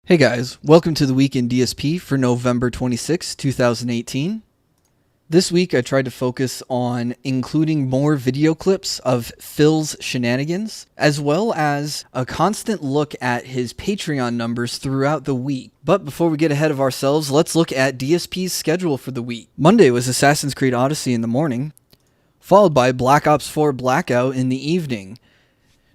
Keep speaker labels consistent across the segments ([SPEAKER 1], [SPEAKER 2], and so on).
[SPEAKER 1] Hey guys, welcome to the week in DSP for November 26, 2018. This week I tried to focus on including more video clips of Phil's shenanigans, as well as a constant look at his Patreon numbers throughout the week. But before we get ahead of ourselves, let's look at DSP's schedule for the week. Monday was Assassin's Creed Odyssey in the morning, followed by Black Ops 4 Blackout in the evening.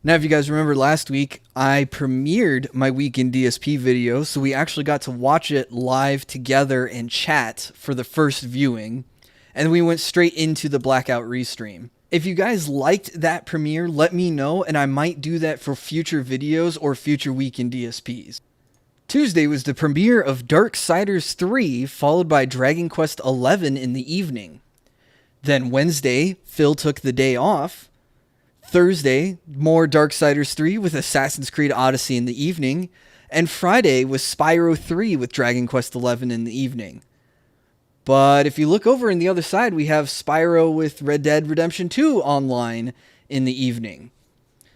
[SPEAKER 1] Now, if you guys remember last week, I premiered my Week in DSP video, so we actually got to watch it live together and chat for the first viewing, and we went straight into the Blackout restream. If you guys liked that premiere, let me know, and I might do that for future videos or future Week in DSPs. Tuesday was the premiere of Darksiders 3, followed by Dragon Quest XI in the evening. Then Wednesday, Phil took the day off. Thursday, more Darksiders 3 with Assassin's Creed Odyssey in the evening, and Friday was Spyro 3 with Dragon Quest XI in the evening. But if you look over on the other side, we have Spyro with Red Dead Redemption 2 online in the evening.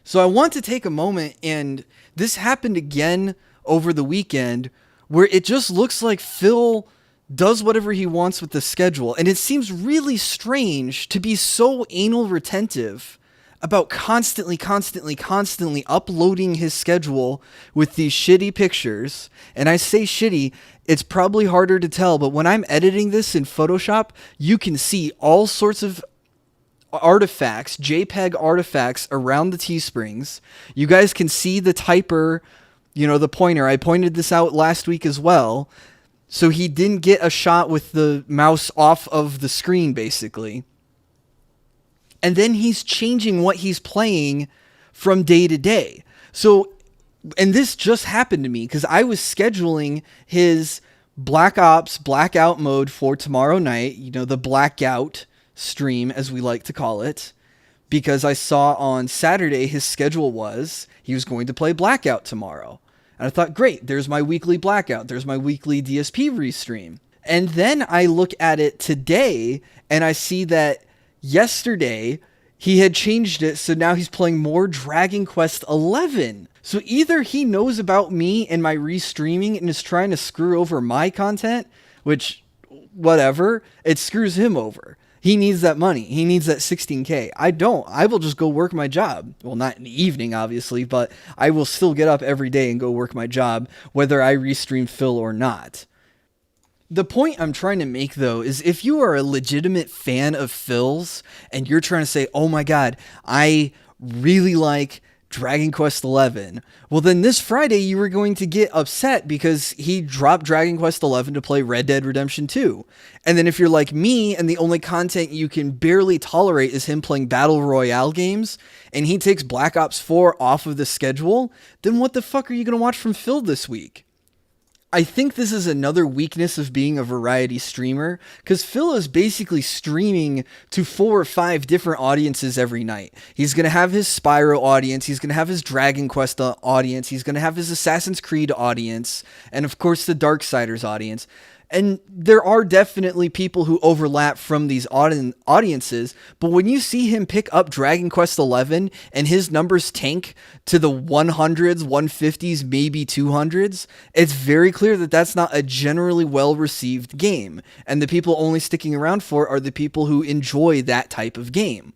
[SPEAKER 1] So I want to take a moment, and this happened again over the weekend, where it just looks like Phil does whatever he wants with the schedule, and it seems really strange to be so anal retentive about constantly uploading his schedule with these shitty pictures. And I say shitty, it's probably harder to tell, but when I'm editing this in Photoshop, you can see all sorts of artifacts, JPEG artifacts around the Teesprings. You guys can see the typer, the pointer. I pointed this out last week as well. So he didn't get a shot with the mouse off of the screen, basically. And then he's changing what he's playing from day to day. So, and this just happened to me because I was scheduling his Black Ops Blackout mode for tomorrow night, the Blackout stream, as we like to call it, because I saw on Saturday his schedule was he was going to play Blackout tomorrow. And I thought, great, there's my weekly Blackout. There's my weekly DSP restream. And then I look at it today and I see that yesterday, he had changed it, so now he's playing more Dragon Quest XI. So either he knows about me and my restreaming and is trying to screw over my content, which, whatever, it screws him over. He needs that money. He needs that 16K. I don't. I will just go work my job. Well, not in the evening, obviously, but I will still get up every day and go work my job, whether I restream Phil or not. The point I'm trying to make, though, is if you are a legitimate fan of Phil's and you're trying to say, oh my god, I really like Dragon Quest XI, well then this Friday you were going to get upset because he dropped Dragon Quest XI to play Red Dead Redemption 2. And then if you're like me and the only content you can barely tolerate is him playing Battle Royale games and he takes Black Ops 4 off of the schedule, then what the fuck are you going to watch from Phil this week? I think this is another weakness of being a variety streamer, because Phil is basically streaming to 4 or 5 different audiences every night. He's going to have his Spyro audience, he's going to have his Dragon Quest audience, he's going to have his Assassin's Creed audience, and of course the Darksiders audience. And there are definitely people who overlap from these audiences, but when you see him pick up Dragon Quest XI and his numbers tank to the 100s, 150s, maybe 200s, it's very clear that that's not a generally well-received game. And the people only sticking around for are the people who enjoy that type of game.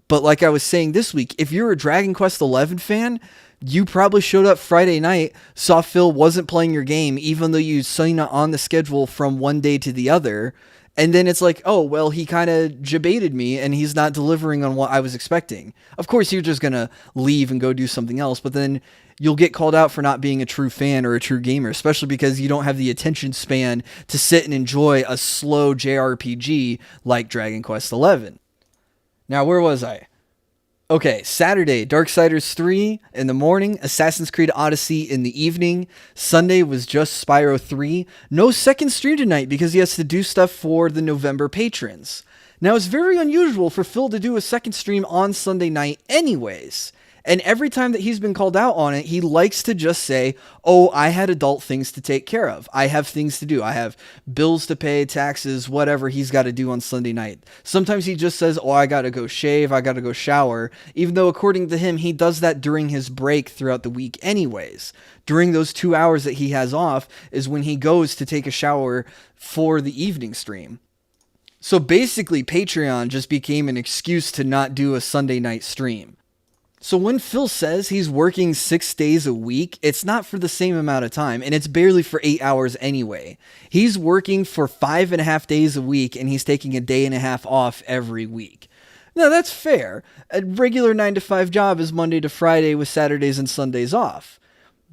[SPEAKER 1] But like I was saying this week, if you're a Dragon Quest XI fan, you probably showed up Friday night, saw Phil wasn't playing your game, even though you signed on the schedule from one day to the other. And then it's like, oh, well, he kind of jebaited me and he's not delivering on what I was expecting. Of course, you're just going to leave and go do something else, but then you'll get called out for not being a true fan or a true gamer, especially because you don't have the attention span to sit and enjoy a slow JRPG like Dragon Quest XI. Now, where was I? Okay, Saturday, Darksiders 3 in the morning, Assassin's Creed Odyssey in the evening. Sunday was just Spyro 3. No second stream tonight because he has to do stuff for the November patrons. Now, it's very unusual for Phil to do a second stream on Sunday night anyways. And every time that he's been called out on it, he likes to just say, oh, I had adult things to take care of. I have things to do. I have bills to pay, taxes, whatever he's got to do on Sunday night. Sometimes he just says, oh, I got to go shave. I got to go shower. Even though according to him, he does that during his break throughout the week anyways. During those 2 hours that he has off is when he goes to take a shower for the evening stream. So basically, Patreon just became an excuse to not do a Sunday night stream. So when Phil says he's working 6 days a week, it's not for the same amount of time, and it's barely for 8 hours anyway. He's working for 5.5 days a week, and he's taking a day and a half off every week. Now, that's fair. A regular 9-to-5 job is Monday to Friday with Saturdays and Sundays off.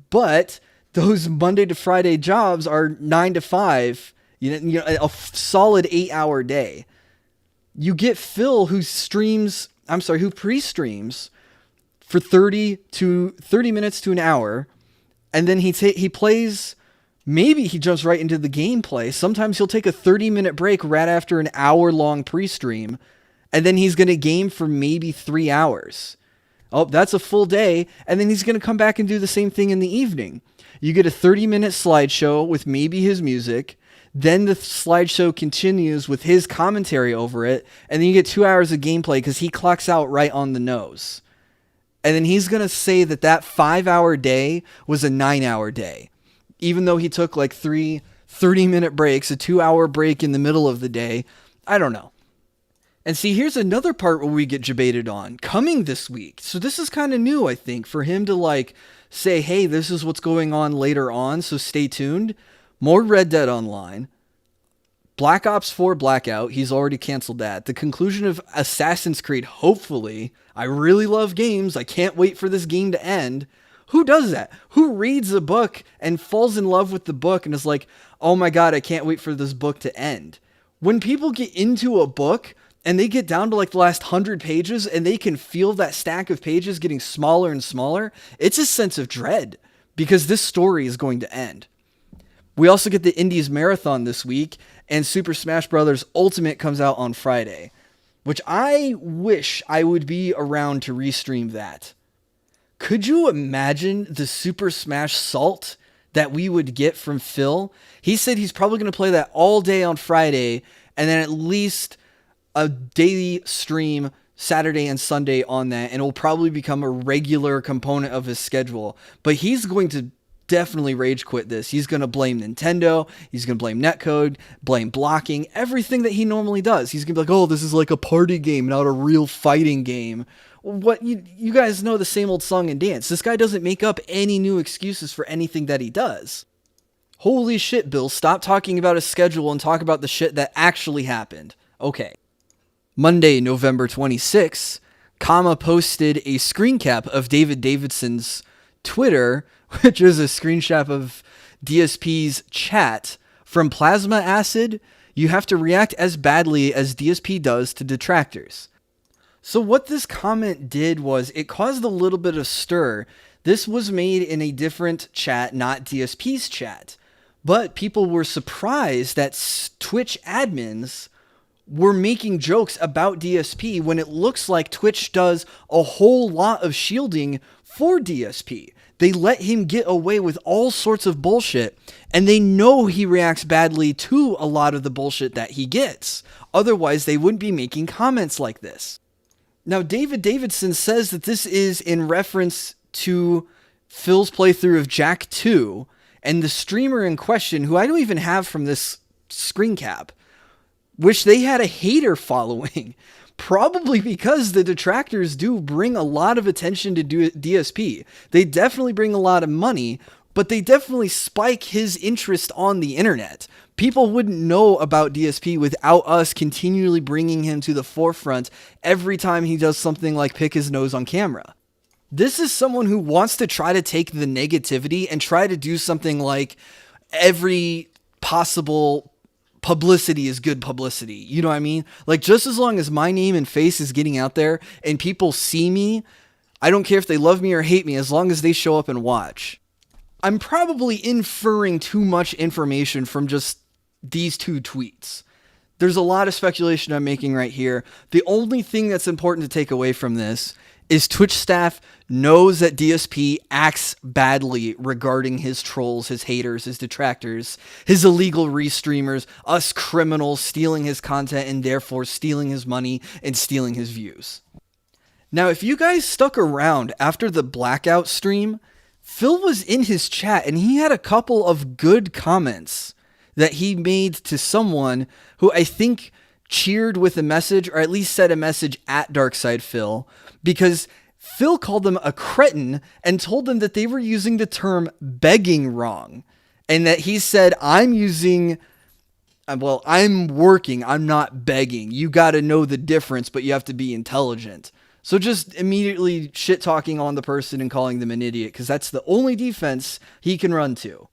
[SPEAKER 1] But those Monday to Friday jobs are 9 to 5, a solid 8-hour day. You get Phil who pre-streams for 30 minutes to an hour, and then he plays, maybe he jumps right into the gameplay. Sometimes he'll take a 30-minute break right after an hour-long pre-stream, and then he's going to game for maybe 3 hours. Oh, that's a full day, and then he's going to come back and do the same thing in the evening. You get a 30-minute slideshow with maybe his music, then the slideshow continues with his commentary over it, and then you get 2 hours of gameplay because he clocks out right on the nose. And then he's going to say that 5-hour day was a 9-hour day, even though he took like 3 30-minute breaks, a 2-hour break in the middle of the day. I don't know. And see, here's another part where we get debated on coming this week. So this is kind of new, I think, for him to like say, hey, this is what's going on later on, so stay tuned. More Red Dead Online. Black Ops 4 Blackout. He's already canceled that. The conclusion of Assassin's Creed, hopefully. I really love games. I can't wait for this game to end. Who does that? Who reads a book and falls in love with the book and is like, oh my God, I can't wait for this book to end. When people get into a book and they get down to like the last 100 pages and they can feel that stack of pages getting smaller and smaller, it's a sense of dread because this story is going to end. We also get the Indies Marathon this week, and Super Smash Bros. Ultimate comes out on Friday, which I wish I would be around to restream that. Could you imagine the Super Smash Salt that we would get from Phil? He said he's probably going to play that all day on Friday, and then at least a daily stream Saturday and Sunday on that, and it will probably become a regular component of his schedule. But he's going to definitely rage quit this. He's going to blame Nintendo. He's going to blame netcode, blame blocking, everything that he normally does. He's going to be like, oh, this is like a party game, not a real fighting game. What you guys know the same old song and dance. This guy doesn't make up any new excuses for anything that he does. Holy shit, Bill, stop talking about his schedule and talk about the shit that actually happened. Okay. Monday, November 26th, Kama posted a screen cap of David Davidson's Twitter, which is a screenshot of DSP's chat from Plasma Acid. You have to react as badly as DSP does to detractors. So what this comment did was it caused a little bit of stir. This was made in a different chat, not DSP's chat. But people were surprised that Twitch admins were making jokes about DSP when it looks like Twitch does a whole lot of shielding for DSP. They let him get away with all sorts of bullshit, and they know he reacts badly to a lot of the bullshit that he gets. Otherwise, they wouldn't be making comments like this. Now, David Davidson says that this is in reference to Phil's playthrough of Jack 2, and the streamer in question, who I don't even have from this screen cap, which they had a hater following. Probably because the detractors do bring a lot of attention to DSP. They definitely bring a lot of money, but they definitely spike his interest on the internet. People wouldn't know about DSP without us continually bringing him to the forefront every time he does something like pick his nose on camera. This is someone who wants to try to take the negativity and try to do something like every possible publicity is good publicity. You know what I mean? Like, just as long as my name and face is getting out there and people see me, I don't care if they love me or hate me, as long as they show up and watch. I'm probably inferring too much information from just these two tweets. There's a lot of speculation I'm making right here. The only thing that's important to take away from this is Twitch staff knows that DSP acts badly regarding his trolls, his haters, his detractors, his illegal restreamers, us criminals stealing his content and therefore stealing his money and stealing his views. Now, if you guys stuck around after the blackout stream, Phil was in his chat and he had a couple of good comments that he made to someone who I think cheered with a message, or at least said a message at Darkside Phil, because Phil called them a cretin and told them that they were using the term begging wrong. And that he said, I'm working, I'm not begging. You got to know the difference, but you have to be intelligent. So just immediately shit talking on the person and calling them an idiot, because that's the only defense he can run to.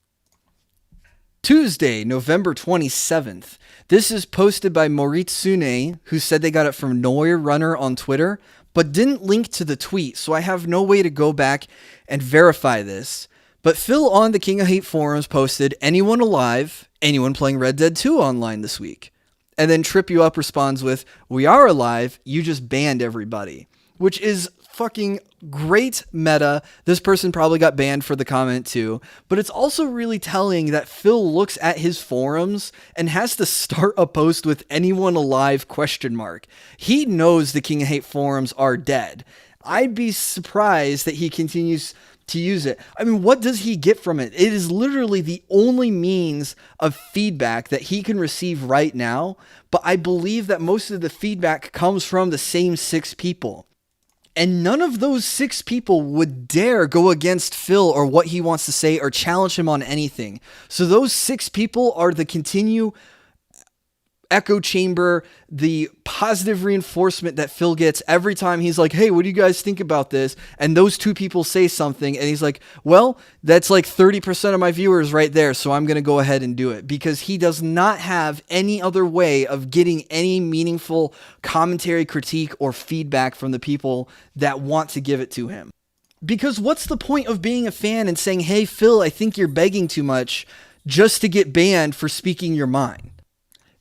[SPEAKER 1] Tuesday, November 27th. This is posted by Moritsune, who said they got it from Runner on Twitter, but didn't link to the tweet, so I have no way to go back and verify this. But Phil on the King of Hate forums posted, anyone alive, anyone playing Red Dead 2 online this week? And then Trip You Up responds with, we are alive, you just banned everybody. Which is fucking great meta. This person probably got banned for the comment too. But it's also really telling that Phil looks at his forums and has to start a post with anyone alive ? He knows the King of Hate forums are dead. I'd be surprised that he continues to use it. I mean, what does he get from it? It is literally the only means of feedback that he can receive right now. But I believe that most of the feedback comes from the same 6 people. And none of those 6 people would dare go against Phil or what he wants to say or challenge him on anything. So those 6 people are the continue echo chamber, the positive reinforcement that Phil gets every time he's like, hey, what do you guys think about this? And those 2 people say something and he's like, well, that's like 30% of my viewers right there, so I'm going to go ahead and do it, because he does not have any other way of getting any meaningful commentary, critique, or feedback from the people that want to give it to him. Because what's the point of being a fan and saying, hey, Phil, I think you're begging too much, just to get banned for speaking your mind?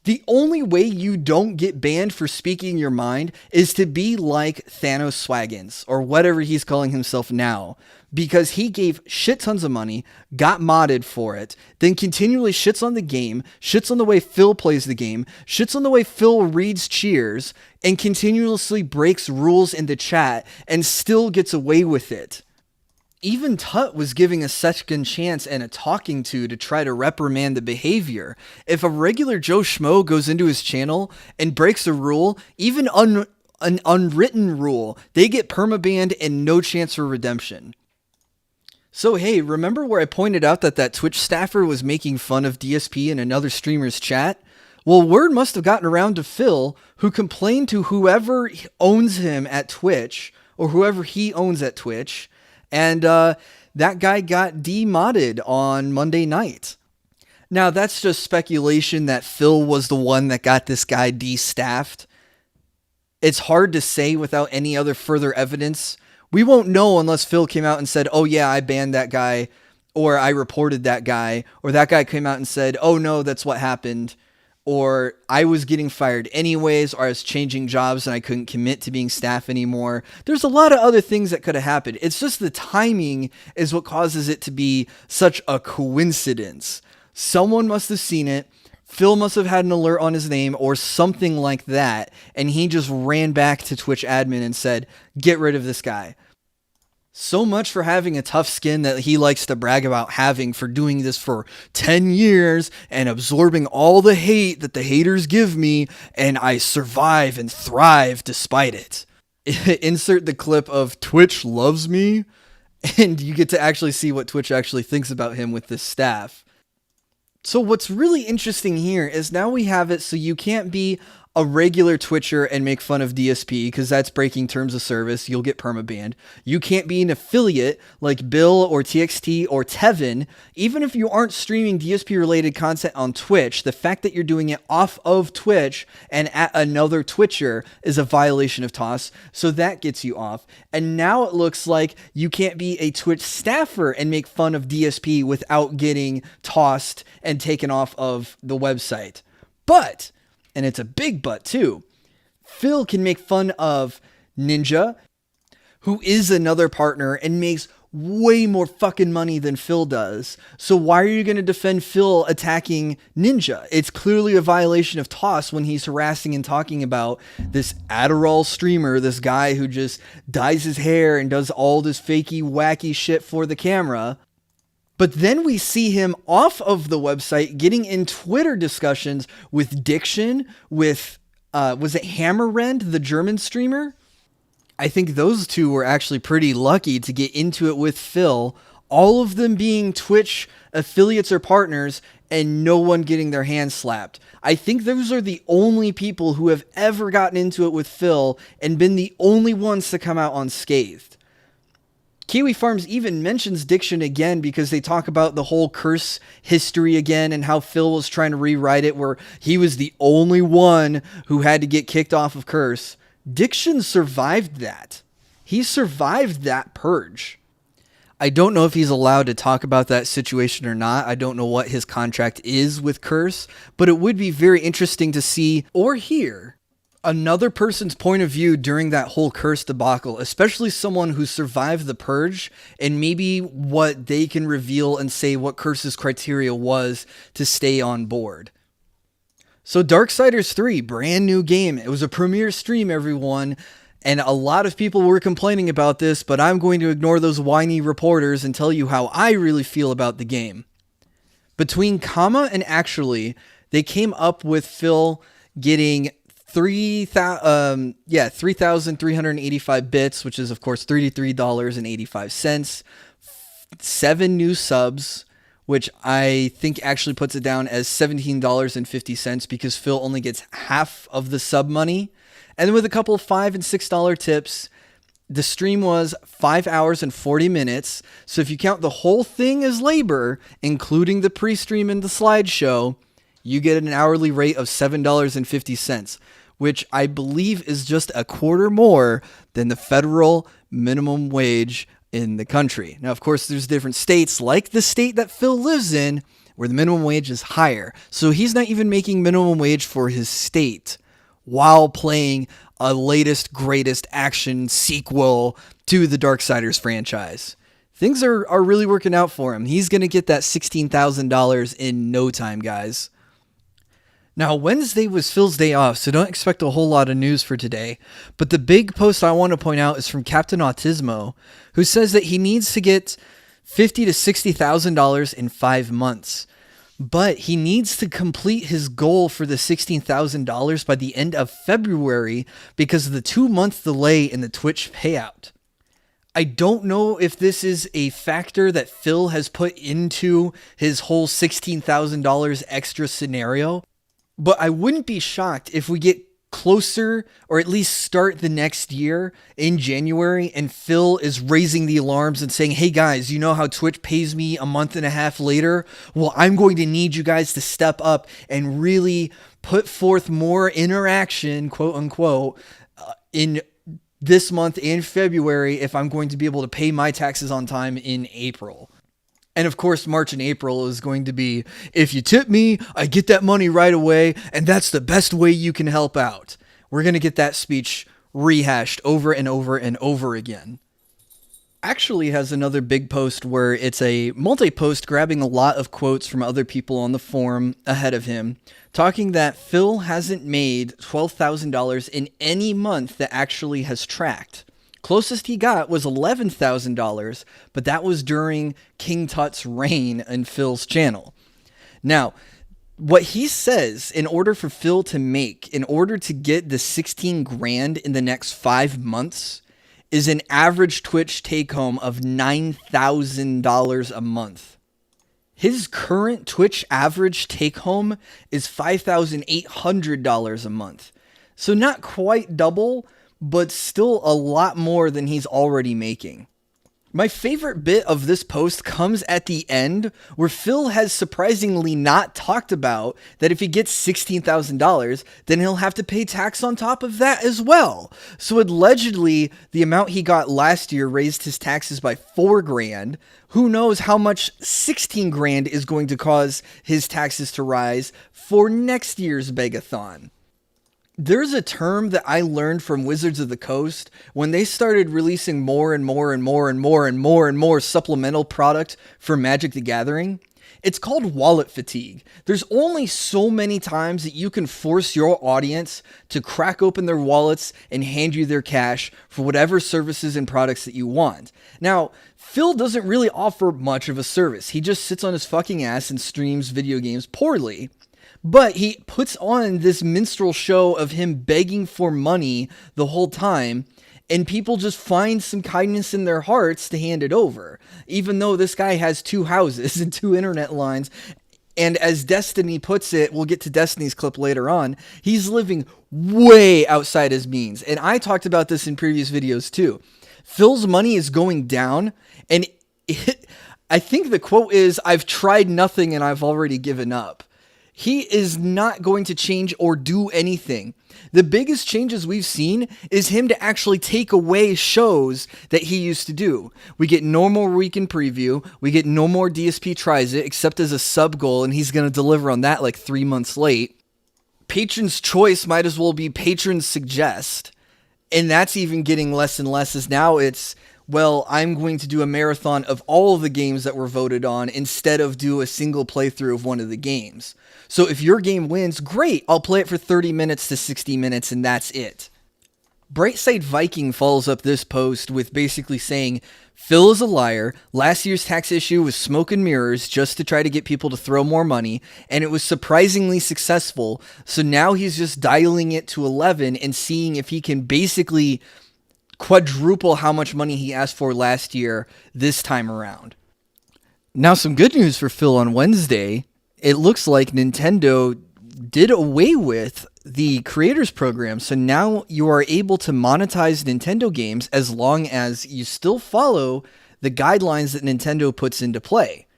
[SPEAKER 1] The only way you don't get banned for speaking your mind is to be like Thanos Swaggins, or whatever he's calling himself now, because he gave shit tons of money, got modded for it, then continually shits on the game, shits on the way Phil plays the game, shits on the way Phil reads cheers, and continuously breaks rules in the chat and still gets away with it. Even Tut was giving a second chance and a talking to try to reprimand the behavior. If a regular Joe Schmo goes into his channel and breaks a rule, even an unwritten rule, they get permabanned and no chance for redemption. So hey, remember where I pointed out that Twitch staffer was making fun of DSP in another streamer's chat? Well, word must have gotten around to Phil, who complained to whoever owns him at Twitch, or whoever he owns at Twitch, and that guy got demodded on Monday night. Now, that's just speculation that Phil was the one that got this guy de-staffed. It's hard to say without any other further evidence. We won't know unless Phil came out and said, oh yeah, I banned that guy, or I reported that guy, or that guy came out and said, oh no, that's what happened, or I was getting fired anyways, or I was changing jobs and I couldn't commit to being staff anymore. There's a lot of other things that could have happened. It's just the timing is what causes it to be such a coincidence. Someone must have seen it. Phil must have had an alert on his name or something like that, and he just ran back to Twitch admin and said, get rid of this guy. So much for having a tough skin that he likes to brag about having, for doing this for 10 years and absorbing all the hate that the haters give me, and I survive and thrive despite it. Insert the clip of Twitch loves me, and you get to actually see what Twitch actually thinks about him with this staff. So what's really interesting here is now we have it so you can't be a regular Twitcher and make fun of DSP, because that's breaking terms of service. You'll get permabanned. You can't be an affiliate like Bill or TXT or Tevin. Even if you aren't streaming DSP related content on Twitch, the fact that you're doing it off of Twitch and at another Twitcher is a violation of TOS. So that gets you off. And now it looks like you can't be a Twitch staffer and make fun of DSP without getting tossed and taken off of the website. But, and it's a big but too, Phil can make fun of Ninja, who is another partner and makes way more fucking money than Phil does. So why are you going to defend Phil attacking Ninja? It's clearly a violation of TOS when he's harassing and talking about this Adderall streamer, this guy who just dyes his hair and does all this fakey, wacky shit for the camera. But then we see him off of the website getting in Twitter discussions with Diction, with, was it Hammerrend, the German streamer? I think those two were actually pretty lucky to get into it with Phil, all of them being Twitch affiliates or partners and no one getting their hands slapped. I think those are the only people who have ever gotten into it with Phil and been the only ones to come out unscathed. Kiwi Farms even mentions Diction again because they talk about the whole curse history again and how Phil was trying to rewrite it where he was the only one who had to get kicked off of curse. Diction survived that. He survived that purge. I don't know if he's allowed to talk about that situation or not. I don't know what his contract is with Curse, but it would be very interesting to see or hear another person's point of view during that whole Curse debacle, especially someone who survived the purge and maybe what they can reveal and say what Curse's criteria was to stay on board. So Darksiders 3, brand new game. It was a premiere stream, everyone. And a lot of people were complaining about this, but I'm going to ignore those whiny reporters and tell you how I really feel about the game. Between comma and actually, they came up with Phil getting 3,385 bits, which is of course $33.85, 7 new subs, which I think actually puts it down as $17.50 because Phil only gets half of the sub money. And then with a couple of $5 and $6 tips, the stream was 5 hours and 40 minutes. So if you count the whole thing as labor, including the pre-stream and the slideshow, you get an hourly rate of $7.50, which I believe is just a quarter more than the federal minimum wage in the country. Now, of course, there's different states, like the state that Phil lives in, where the minimum wage is higher. So he's not even making minimum wage for his state while playing a latest, greatest action sequel to the Darksiders franchise. Things are really working out for him. He's going to get that $16,000 in no time, guys. Now, Wednesday was Phil's day off, so don't expect a whole lot of news for today. But the big post I want to point out is from Captain Autismo, who says that he needs to get $50,000 to $60,000 in 5 months. But he needs to complete his goal for the $16,000 by the end of February because of the 2-month delay in the Twitch payout. I don't know if this is a factor that Phil has put into his whole $16,000 extra scenario, but I wouldn't be shocked if we get closer or at least start the next year in January and Phil is raising the alarms and saying, hey guys, you know how Twitch pays me a month and a half later? Well, I'm going to need you guys to step up and really put forth more interaction, quote unquote, in this month in February if I'm going to be able to pay my taxes on time in April. And of course, March and April is going to be, if you tip me, I get that money right away, and that's the best way you can help out. We're going to get that speech rehashed over and over and over again. Actually has another big post where it's a multi-post grabbing a lot of quotes from other people on the forum ahead of him, talking that Phil hasn't made $12,000 in any month that actually has tracked. Closest he got was $11,000, but that was during King Tut's reign in Phil's channel. Now, what he says in order for Phil to make, in order to get the 16 grand in the next 5 months, is an average Twitch take home of $9,000 a month. His current Twitch average take home is $5,800 a month. So not quite double, but still a lot more than he's already making. My favorite bit of this post comes at the end, where Phil has surprisingly not talked about that if he gets $16,000, then he'll have to pay tax on top of that as well. So allegedly, the amount he got last year raised his taxes by $4 grand. Who knows how much 16 grand is going to cause his taxes to rise for next year's Begathon. There's a term that I learned from Wizards of the Coast when they started releasing more and more and more and more and more and more supplemental product for Magic the Gathering. It's called wallet fatigue. There's only so many times that you can force your audience to crack open their wallets and hand you their cash for whatever services and products that you want. Now, Phil doesn't really offer much of a service. He just sits on his fucking ass and streams video games poorly. But he puts on this minstrel show of him begging for money the whole time, and people just find some kindness in their hearts to hand it over. Even though this guy has 2 houses and 2 internet lines, and as Destiny puts it, we'll get to Destiny's clip later on, he's living way outside his means. And I talked about this in previous videos too. Phil's money is going down, and I think the quote is, "I've tried nothing and I've already given up." He is not going to change or do anything. The biggest changes we've seen is him to actually take away shows that he used to do. We get no more weekend preview. We get no more DSP tries it, except as a sub goal, and he's going to deliver on that like 3 months late. Patron's choice might as well be patron's suggest. And that's even getting less and less, as now it's, well, I'm going to do a marathon of all of the games that were voted on instead of do a single playthrough of one of the games. So if your game wins, great, I'll play it for 30 minutes to 60 minutes and that's it. Brightside Viking follows up this post with basically saying, Phil is a liar. Last year's tax issue was smoke and mirrors just to try to get people to throw more money, and it was surprisingly successful. So now he's just dialing it to 11 and seeing if he can basically quadruple how much money he asked for last year this time around. Now, some good news for Phil on Wednesday. It looks like Nintendo did away with the creators program, so now you are able to monetize Nintendo games as long as you still follow the guidelines that Nintendo puts into play.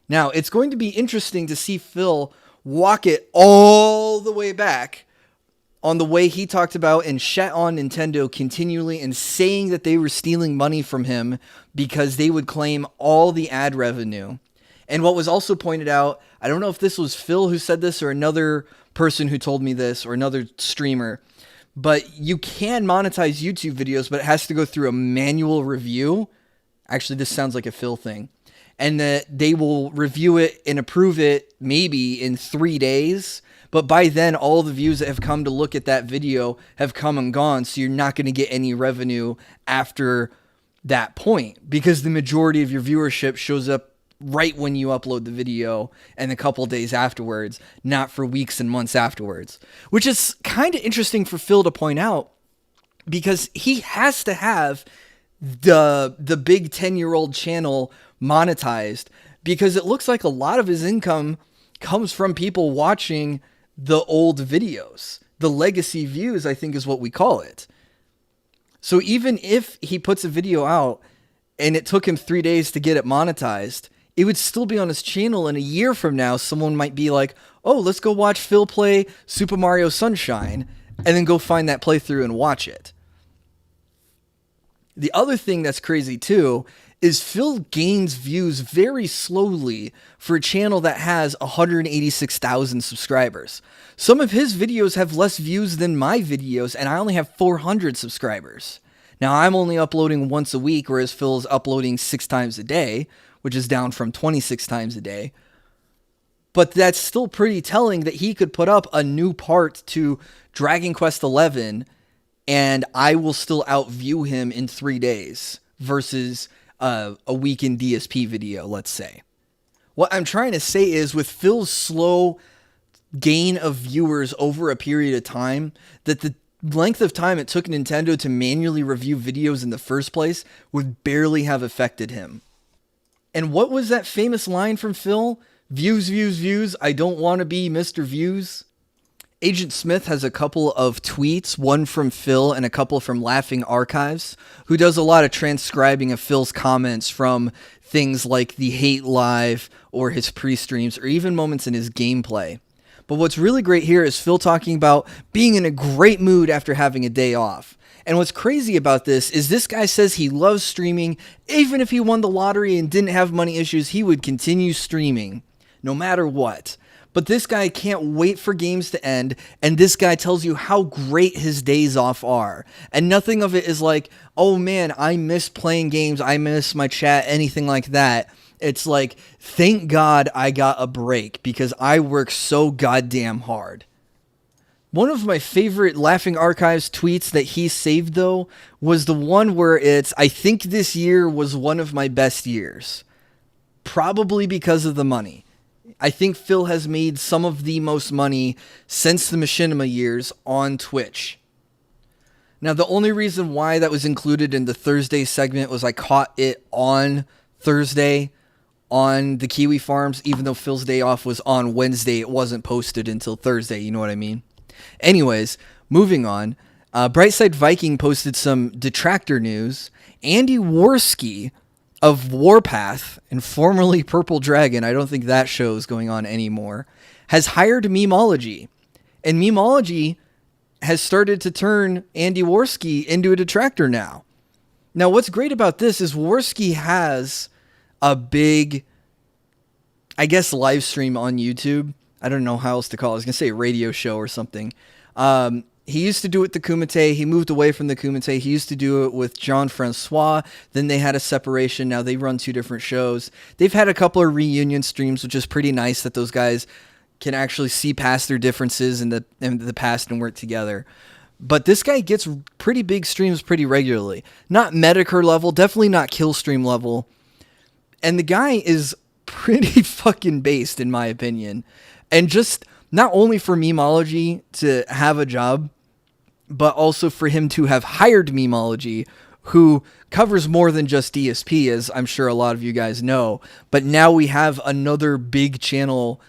[SPEAKER 1] Now, it's going to be interesting to see Phil walk it all the way back on the way he talked about and shat on Nintendo continually and saying that they were stealing money from him because they would claim all the ad revenue. And what was also pointed out, I don't know if this was Phil who said this or another person who told me this or another streamer, but you can monetize YouTube videos, but it has to go through a manual review. Actually, this sounds like a Phil thing. And that they will review it and approve it maybe in 3 days. But by then, all the views that have come to look at that video have come and gone. So you're not going to get any revenue after that point because the majority of your viewership shows up right when you upload the video and a couple days afterwards, not for weeks and months afterwards, which is kind of interesting for Phil to point out because he has to have the big 10-year-old channel monetized because it looks like a lot of his income comes from people watching the old videos. The legacy views, I think, is what we call it. So even if he puts a video out and it took him 3 days to get it monetized, it would still be on his channel, and a year from now, someone might be like, oh, let's go watch Phil play Super Mario Sunshine, and then go find that playthrough and watch it. The other thing that's crazy, too, is Phil gains views very slowly for a channel that has 186,000 subscribers. Some of his videos have less views than my videos, and I only have 400 subscribers. Now, I'm only uploading once a week, whereas Phil's uploading 6 times a day, which is down from 26 times a day. But that's still pretty telling that he could put up a new part to Dragon Quest XI and I will still outview him in 3 days versus a weekend DSP video, let's say. What I'm trying to say is with Phil's slow gain of viewers over a period of time, that the length of time it took Nintendo to manually review videos in the first place would barely have affected him. And what was that famous line from Phil? Views, views, views. I don't want to be Mr. Views. Agent Smith has a couple of tweets, one from Phil and a couple from Laughing Archives, who does a lot of transcribing of Phil's comments from things like the Hate Live or his pre-streams or even moments in his gameplay. But what's really great here is Phil talking about being in a great mood after having a day off. And what's crazy about this guy says he loves streaming. Even if he won the lottery and didn't have money issues, he would continue streaming no matter what. But this guy can't wait for games to end, and this guy tells you how great his days off are. And nothing of it is like, oh man, I miss playing games, I miss my chat, anything like that. It's like, thank God I got a break because I work so goddamn hard. One of my favorite Laughing Archives tweets that he saved, though, was the one where it's, I think this year was one of my best years. Probably because of the money. I think Phil has made some of the most money since the Machinima years on Twitch. Now, the only reason why that was included in the Thursday segment was I caught it on Thursday on the Kiwi Farms, even though Phil's day off was on Wednesday. It wasn't posted until Thursday, you know what I mean? Anyways, moving on. Brightside Viking posted some Detractor news. Andy Worski of Warpath and formerly Purple Dragon, I don't think that show is going on anymore, has hired Memology. And Memology has started to turn Andy Worski into a Detractor now. Now, what's great about this is Worski has a big, I guess, live stream on YouTube. I don't know how else to call it. I was going to say a radio show or something. He used to do it with the Kumite. He moved away from the Kumite. He used to do it with Jean-Francois. Then they had a separation. Now they run two different shows. They've had a couple of reunion streams, which is pretty nice that those guys can actually see past their differences in the past and work together. But this guy gets pretty big streams pretty regularly. Not Medicare level, definitely not Killstream level. And the guy is pretty fucking based, in my opinion. And just not only for Memology to have a job, but also for him to have hired Memology, who covers more than just DSP, as I'm sure a lot of you guys know. But now we have another big channel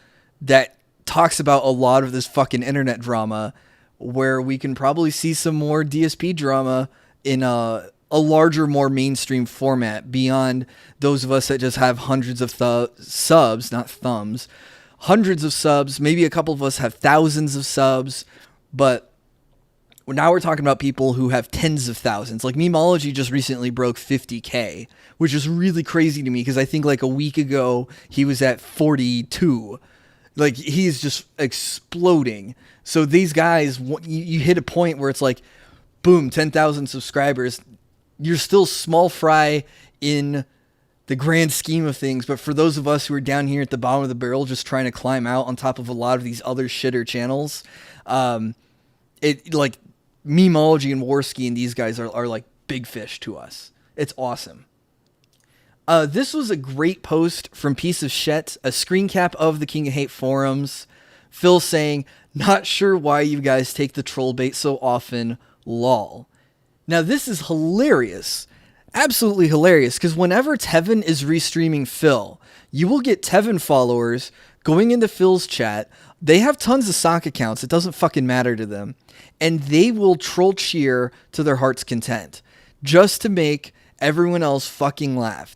[SPEAKER 1] that talks about a lot of this fucking internet drama, where we can probably see some more DSP drama in a larger, more mainstream format beyond those of us that just have hundreds of subs, not thumbs, hundreds of subs. Maybe a couple of us have thousands of subs, but now we're talking about people who have tens of thousands. Like Memology just recently broke 50K, which is really crazy to me because I think like a week ago he was at 42. Like he's just exploding. So these guys, you hit a point where it's like, boom, 10,000 subscribers. You're still small fry in the grand scheme of things, but for those of us who are down here at the bottom of the barrel just trying to climb out on top of a lot of these other shitter channels, it like Memology and Worski and these guys are like big fish to us. It's awesome. This was a great post from Piece of Shit, a screen cap of the King of Hate forums. Phil saying, "Not sure why you guys take the troll bait so often, lol." Now this is hilarious. Absolutely hilarious, because whenever Tevin is restreaming Phil, you will get Tevin followers going into Phil's chat. They have tons of sock accounts. It doesn't fucking matter to them. And they will troll cheer to their heart's content just to make everyone else fucking laugh.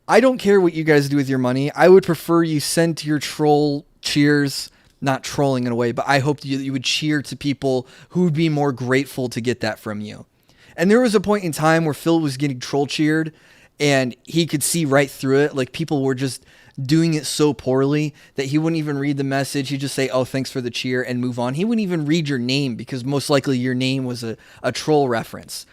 [SPEAKER 1] I don't care what you guys do with your money. I would prefer you send to your troll cheers, not trolling in a way, but I hope you would cheer to people who would be more grateful to get that from you. And there was a point in time where Phil was getting troll cheered and he could see right through it. Like people were just doing it so poorly that he wouldn't even read the message. He'd just say, "Oh, thanks for the cheer," and move on. He wouldn't even read your name because most likely your name was a troll reference.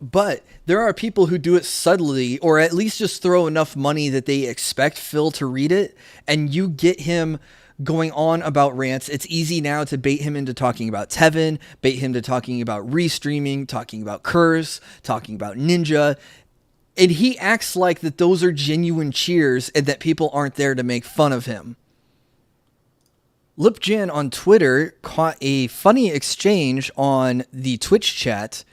[SPEAKER 1] But there are people who do it subtly, or at least just throw enough money that they expect Phil to read it, and you get him going on about rants. It's easy now to bait him into talking about Tevin, bait him to talking about restreaming, talking about Curse, talking about Ninja, and he acts like that those are genuine cheers and that people aren't there to make fun of him. Lipjan on Twitter caught a funny exchange on the Twitch chat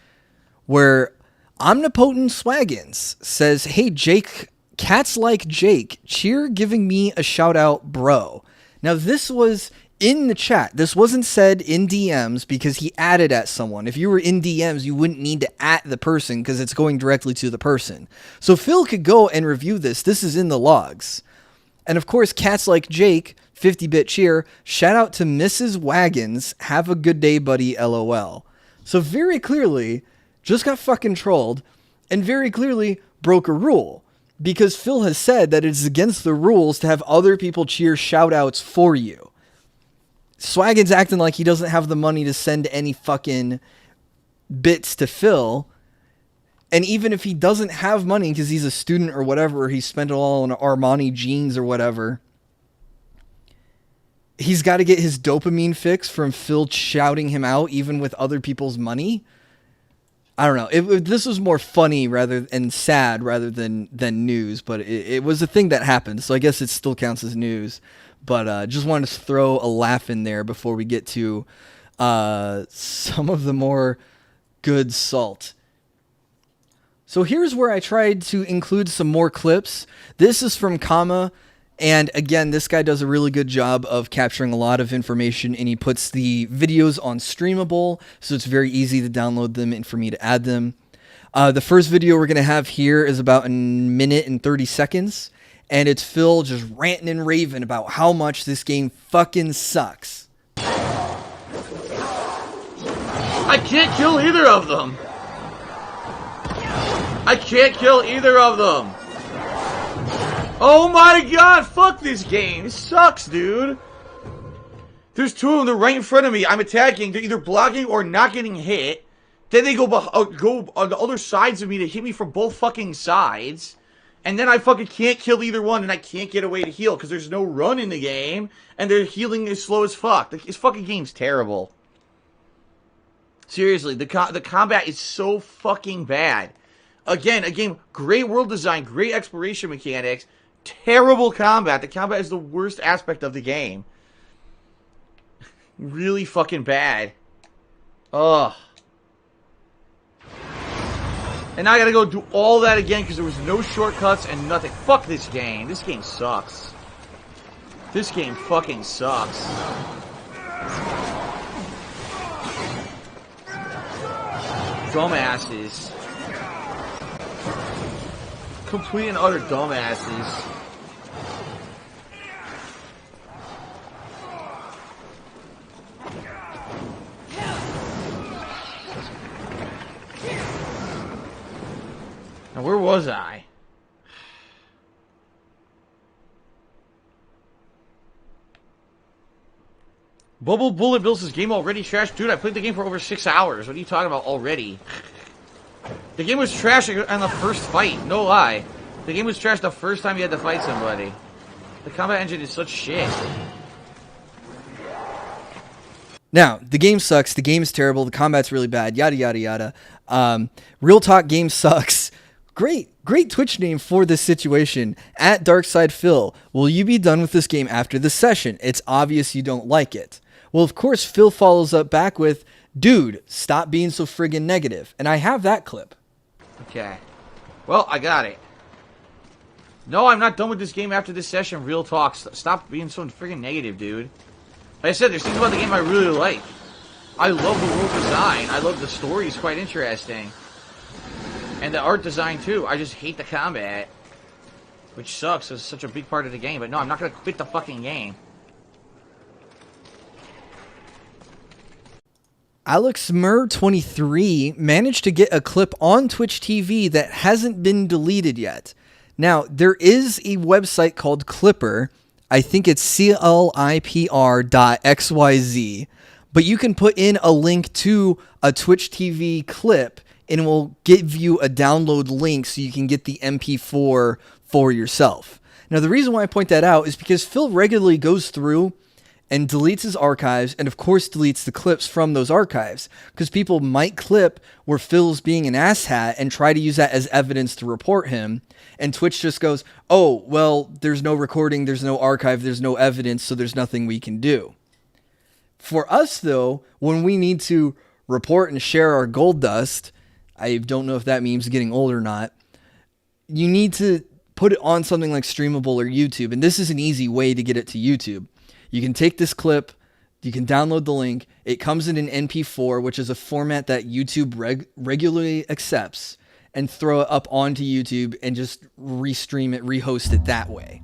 [SPEAKER 1] where Omnipotent Swaggins says, "Hey Jake, cats like Jake, cheer giving me a shout out, bro." Now this was in the chat. This wasn't said in DMs because he added at someone. If you were in DMs, you wouldn't need to at the person because it's going directly to the person. So Phil could go and review this. This is in the logs. And of course, cats like Jake, 50-bit cheer, shout out to Mrs. Wagons, have a good day, buddy, LOL. So very clearly, just got fucking trolled and very clearly broke a rule. because Phil has said that it's against the rules to have other people cheer shout-outs for you. Swaggin's acting like he doesn't have the money to send any fucking bits to Phil. And even if he doesn't have money because he's a student or whatever, he spent it all on Armani jeans or whatever, he's got to get his dopamine fix from Phil shouting him out even with other people's money. I don't know. This was more funny and sad rather than news, but it was a thing that happened, so I guess it still counts as news. But just wanted to throw a laugh in there before we get to some of the more good salt. So here's where I tried to include some more clips. This is from Kama. And again, this guy does a really good job of capturing a lot of information, and he puts the videos on Streamable, so it's very easy to download them and for me to add them. The first video we're going to have here is about a minute and 30 seconds, and it's Phil just ranting and raving about how much this game fucking sucks.
[SPEAKER 2] I can't kill either of them! I can't kill either of them! Oh my god, fuck this game. It sucks, dude. There's two of them, they're right in front of me. I'm attacking, they're either blocking or not getting hit. Then they go on the other sides of me to hit me from both fucking sides. And then I fucking can't kill either one, and I can't get away to heal because there's no run in the game. And they're healing as slow as fuck. This fucking game's terrible. Seriously, the combat is so fucking bad. Again, a game, great world design, great exploration mechanics. Terrible combat. The combat is the worst aspect of the game. Really fucking bad. Ugh. And now I gotta go do all that again because there was no shortcuts and nothing. Fuck this game. This game sucks. This game fucking sucks. Dumbasses. Complete and utter dumbasses. Now, where was I? Bubble Bullet Bills' this game already trash? Dude, I played the game for over 6 hours. What are you talking about already? The game was trash on the first fight. No lie. The game was trash the first time you had to fight somebody. The combat engine is such shit.
[SPEAKER 1] Now, the game sucks. The game is terrible. The combat's really bad. Yada, yada, yada. Real talk, game sucks. Great Twitch name for this situation. At DarksidePhil. Will you be done with this game after this session? It's obvious you don't like it. Well, of course, Phil follows up back with, dude, stop being so friggin' negative. And I have that clip.
[SPEAKER 2] Okay. Well, I got it. No, I'm not done with this game after this session. Real talk. Stop being so friggin' negative, dude. Like I said, there's things about the game I really like. I love the world design. I love the story. It's quite interesting. And the art design, too. I just hate the combat. Which sucks. It's such a big part of the game. But no, I'm not going to quit the fucking game.
[SPEAKER 1] AlexMur23 managed to get a clip on Twitch TV that hasn't been deleted yet. Now, there is a website called Clipper. I think it's clipr.xyz. But you can put in a link to a Twitch TV clip, and it will give you a download link so you can get the MP4 for yourself. Now, the reason why I point that out is because Phil regularly goes through and deletes his archives, and of course deletes the clips from those archives, because people might clip where Phil's being an asshat and try to use that as evidence to report him, and Twitch just goes, oh, well, there's no recording, there's no archive, there's no evidence, so there's nothing we can do. For us, though, when we need to report and share our gold dust, I don't know if that meme's getting old or not, you need to put it on something like Streamable or YouTube, and this is an easy way to get it to YouTube. You can take this clip, you can download the link, it comes in an MP4, which is a format that YouTube regularly accepts, and throw it up onto YouTube and just restream it, rehost it that way.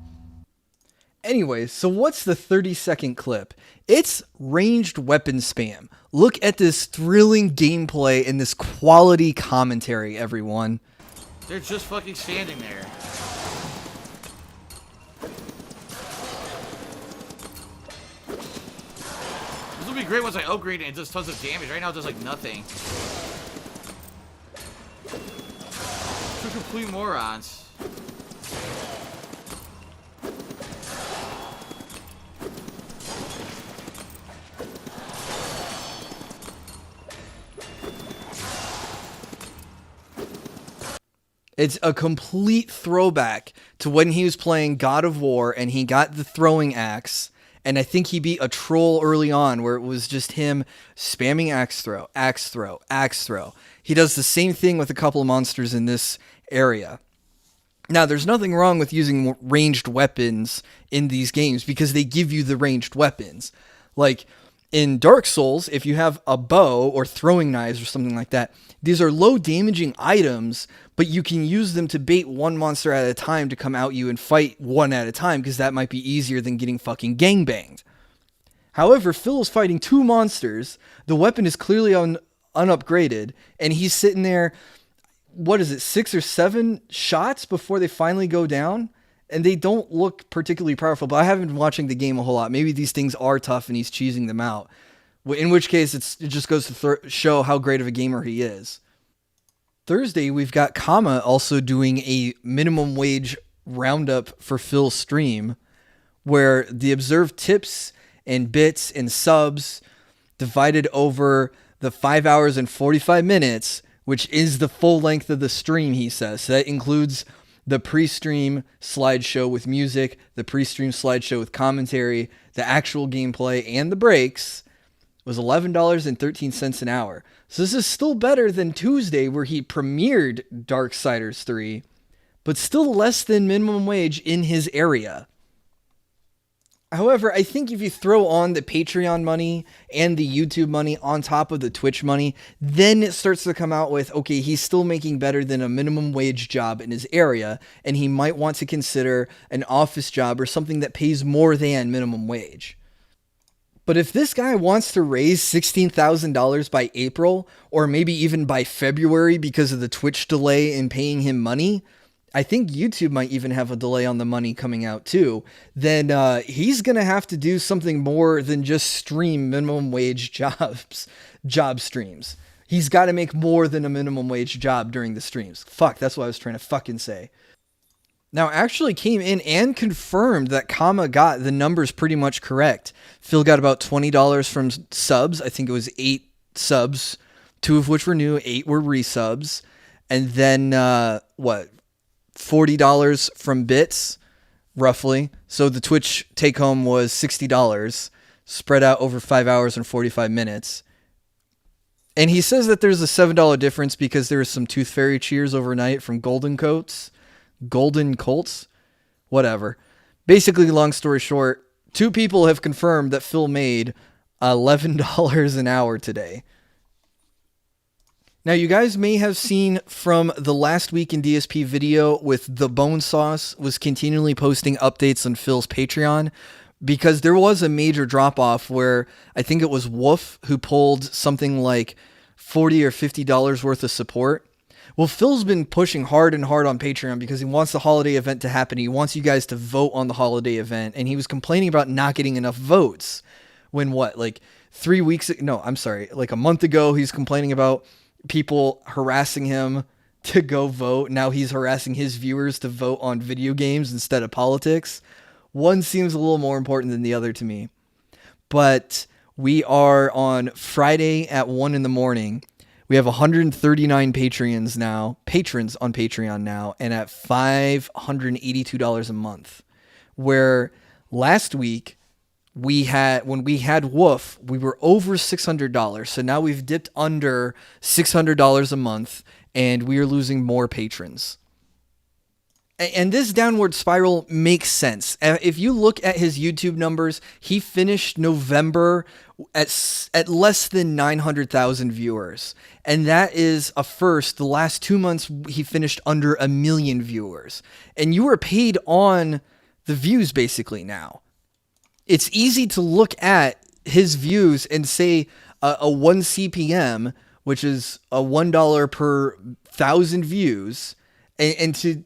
[SPEAKER 1] Anyway, so what's the 30-second clip? It's ranged weapon spam. Look at this thrilling gameplay and this quality commentary, everyone.
[SPEAKER 2] They're just fucking standing there. gonna be great once I upgrade it and it does tons of damage. Right now it does like nothing. Two complete morons.
[SPEAKER 1] It's a complete throwback to when he was playing God of War and he got the throwing axe. And I think he beat a troll early on where it was just him spamming axe throw, axe throw, axe throw. He does the same thing with a couple of monsters in this area. Now, there's nothing wrong with using ranged weapons in these games because they give you the ranged weapons. Like in Dark Souls, if you have a bow or throwing knives or something like that, these are low damaging items, but you can use them to bait one monster at a time to come out you and fight one at a time because that might be easier than getting fucking gangbanged. However, Phil is fighting two monsters, the weapon is clearly unupgraded, and he's sitting there, 6 or 7 shots before they finally go down? And they don't look particularly powerful, but I haven't been watching the game a whole lot. Maybe these things are tough and he's cheesing them out. In which case, it just goes to show how great of a gamer he is. Thursday, we've got Kama also doing a minimum wage roundup for Phil's stream, where the observed tips and bits and subs divided over the 5 hours and 45 minutes, which is the full length of the stream, he says. So that includes the pre-stream slideshow with music, the pre-stream slideshow with commentary, the actual gameplay, and the breaks, was $11.13 an hour. So this is still better than Tuesday where he premiered Darksiders 3, but still less than minimum wage in his area. However, I think if you throw on the Patreon money and the YouTube money on top of the Twitch money, then it starts to come out with, okay, he's still making better than a minimum wage job in his area, and he might want to consider an office job or something that pays more than minimum wage. But if this guy wants to raise $16,000 by April, or maybe even by February because of the Twitch delay in paying him money, I think YouTube might even have a delay on the money coming out too, then he's going to have to do something more than just stream minimum wage job streams. He's got to make more than a minimum wage job during the streams. Fuck, that's what I was trying to fucking say. Now, actually came in and confirmed that Kama got the numbers pretty much correct. Phil got about $20 from subs. I think it was 8 subs, 2 of which were new, 8 were resubs. And then, $40 from bits, roughly. So the Twitch take home was $60, spread out over 5 hours and 45 minutes. And he says that there's a $7 difference because there was some Tooth Fairy cheers overnight from Golden Colts, whatever. Basically, long story short, 2 people have confirmed that Phil made $11 an hour today. Now, you guys may have seen from the last week in DSP video with the Bone Sauce was continually posting updates on Phil's Patreon because there was a major drop-off where I think it was Wolf who pulled something like $40 or $50 worth of support. Well, Phil's been pushing hard and hard on Patreon because he wants the holiday event to happen. He wants you guys to vote on the holiday event, and he was complaining about not getting enough votes when like a month ago, he's complaining about people harassing him to go vote. Now he's harassing his viewers to vote on video games instead of politics. One seems a little more important than the other to me. But we are on Friday at 1 a.m. We have 139 patrons on Patreon now, and at $582 a month. Where last week, when we had Woof, we were over $600. So now we've dipped under $600 a month, and we are losing more patrons. And this downward spiral makes sense. If you look at his YouTube numbers, he finished November at less than 900,000 viewers. And that is a first. The last 2 months, he finished under 1 million viewers. And you are paid on the views basically now. It's easy to look at his views and say a 1 CPM, which is a $1 per 1,000 views, and to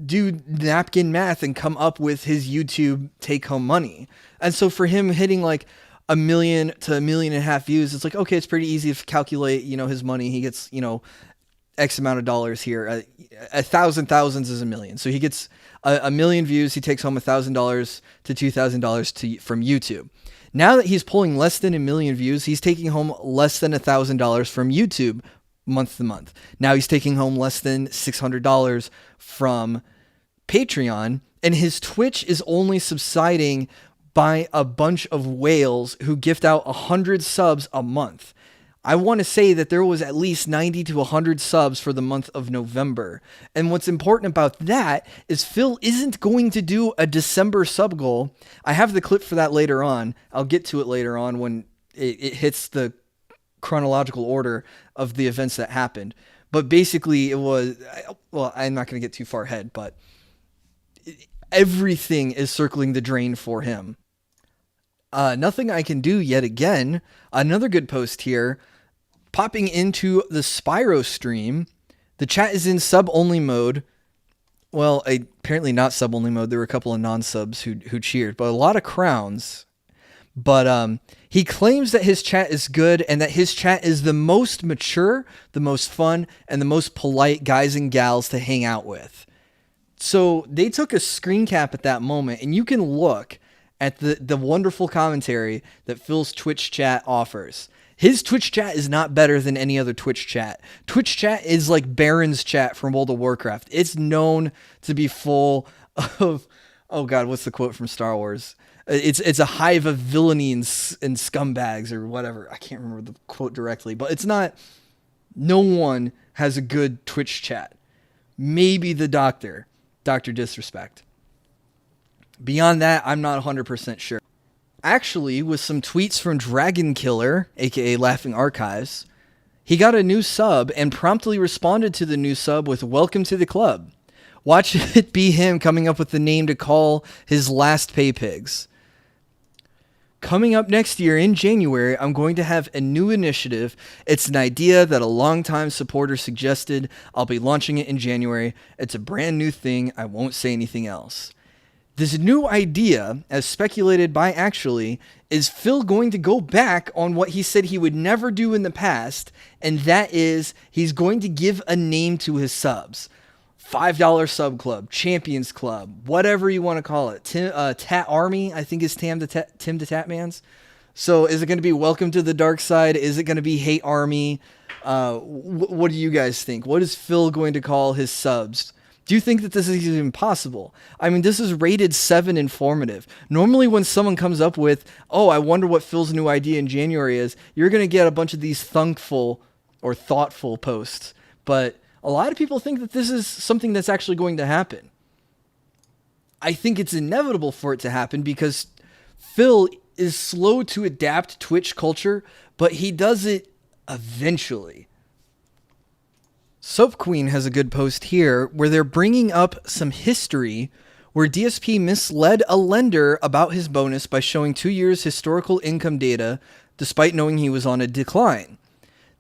[SPEAKER 1] do napkin math and come up with his YouTube take-home money. And so for him hitting like 1 million to 1.5 million views, it's like, okay, it's pretty easy to calculate, his money. He gets, X amount of dollars here. 1,000 thousands is 1 million. So he gets a million views. He takes home $1,000 to $2,000 from YouTube. Now that he's pulling less than 1 million views, he's taking home less than $1,000 from YouTube month to month. Now he's taking home less than $600 from Patreon, and his Twitch is only subsiding by a bunch of whales who gift out 100 subs a month. I want to say that there was at least 90 to 100 subs for the month of November. And what's important about that is Phil isn't going to do a December sub goal. I have the clip for that later on. I'll get to it later on when it hits the chronological order of the events that happened. But basically it was, well, I'm not going to get too far ahead, but everything is circling the drain for him. Nothing I can do yet again. Another good post here. Popping into the Spyro stream. The chat is in sub-only mode. Well, apparently not sub-only mode. There were a couple of non-subs who cheered, but a lot of crowns. But he claims that his chat is good and that his chat is the most mature, the most fun, and the most polite guys and gals to hang out with. So they took a screen cap at that moment, and you can look at the wonderful commentary that Phil's Twitch chat offers. His Twitch chat is not better than any other Twitch chat. Twitch chat is like Baron's chat from World of Warcraft. It's known to be full of, oh God, what's the quote from Star Wars? It's a hive of villainy and scumbags or whatever. I can't remember the quote directly, but it's not, no one has a good Twitch chat. Maybe the Dr. Disrespect. Beyond that, I'm not 100% sure. Actually, with some tweets from Dragon Killer, aka Laughing Archives, he got a new sub and promptly responded to the new sub with "Welcome to the club." Watch it be him coming up with the name to call his last pay pigs. Coming up next year in January, I'm going to have a new initiative. It's an idea that a longtime supporter suggested. I'll be launching it in January. It's a brand new thing. I won't say anything else. This new idea, as speculated by Actually, is Phil going to go back on what he said he would never do in the past, and that is he's going to give a name to his subs. $5 sub club, Champions Club, whatever you want to call it. Tat Army, I think is Tim the Tatman's. So is it going to be Welcome to the Dark Side? Is it going to be Hate Army? What do you guys think? What is Phil going to call his subs? Do you think that this is even possible? I mean, this is rated 7 informative. Normally when someone comes up with, oh, I wonder what Phil's new idea in January is, you're going to get a bunch of these thoughtful posts. But a lot of people think that this is something that's actually going to happen. I think it's inevitable for it to happen because Phil is slow to adapt Twitch culture, but he does it eventually. Soap Queen has a good post here where they're bringing up some history where DSP misled a lender about his bonus by showing 2 years historical income data despite knowing he was on a decline.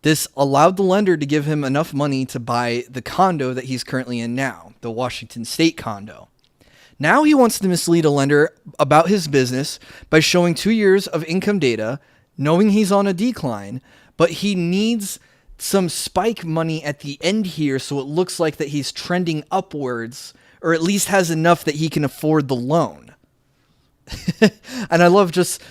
[SPEAKER 1] This allowed the lender to give him enough money to buy the condo that he's currently in now, the Washington State condo. Now he wants to mislead a lender about his business by showing 2 years of income data, knowing he's on a decline, but he needs some spike money at the end here so it looks like that he's trending upwards, or at least has enough that he can afford the loan. And I love just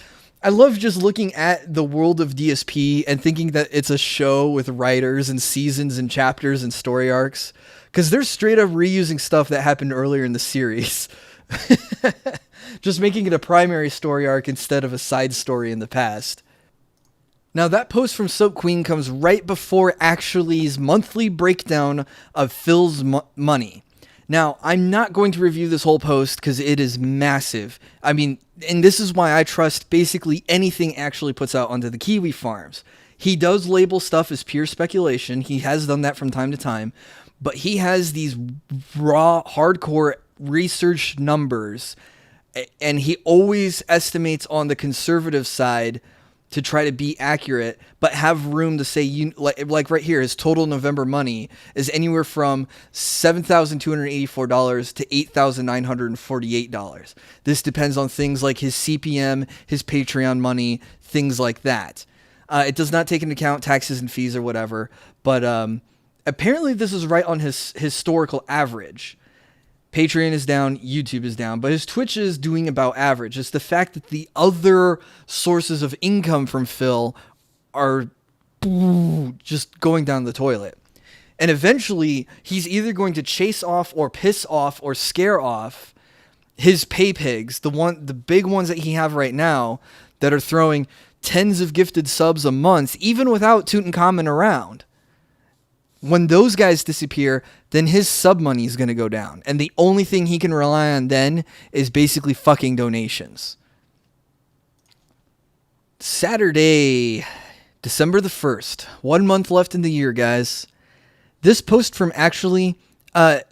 [SPEAKER 1] looking at the world of DSP and thinking that it's a show with writers and seasons and chapters and story arcs, because they're straight up reusing stuff that happened earlier in the series. Just making it a primary story arc instead of a side story in the past. Now that post from Soap Queen comes right before Actually's monthly breakdown of Phil's money. Now, I'm not going to review this whole post because it is massive. I mean, and this is why I trust basically anything Actually puts out onto the Kiwi Farms. He does label stuff as pure speculation. He has done that from time to time. But he has these raw, hardcore research numbers. And he always estimates on the conservative side to try to be accurate, but have room to say, like right here, his total November money is anywhere from $7,284 to $8,948. This depends on things like his CPM, his Patreon money, things like that. It does not take into account taxes and fees or whatever, but apparently this is right on his historical average. Patreon is down, YouTube is down, but his Twitch is doing about average. It's the fact that the other sources of income from Phil are just going down the toilet. And eventually, he's either going to chase off or piss off or scare off his pay pigs, the big ones that he have right now that are throwing tens of gifted subs a month, even without Tutankhamun around. When those guys disappear, then his sub money is going to go down. And the only thing he can rely on then is basically fucking donations. Saturday, December the 1st. 1 month left in the year, guys. This post from actually, I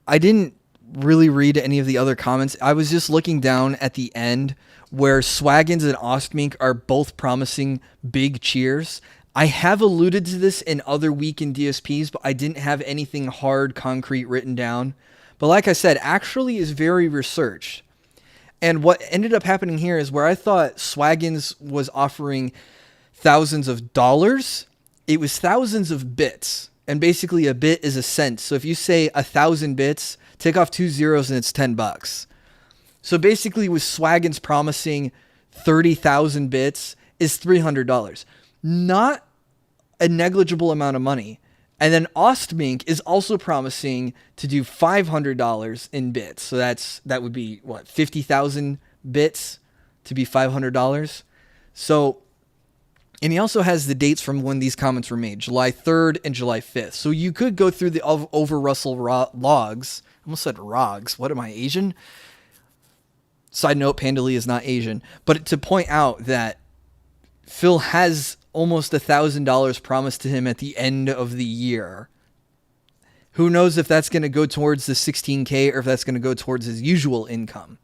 [SPEAKER 1] didn't really read any of the other comments. I was just looking down at the end where Swaggins and Ostmink are both promising big cheers. I have alluded to this in other weekend DSPs, but I didn't have anything hard, concrete written down. But like I said, actually is very researched. And what ended up happening here is where I thought Swaggins was offering thousands of dollars, it was thousands of bits. And basically a bit is a cent. So if you say 1,000 bits, take off 2 zeros and it's $10. So basically with Swaggins promising 30,000 bits is $300. Not a negligible amount of money. And then Ostmink is also promising to do $500 in bits. So that would be, 50,000 bits to be $500. So, and he also has the dates from when these comments were made, July 3rd and July 5th. So you could go through the over Russell logs. I almost said rogs. What am I, Asian? Side note, Pandalee is not Asian. But to point out that Phil has almost $1,000 promised to him at the end of the year. Who knows if that's going to go towards the 16K or if that's going to go towards his usual income.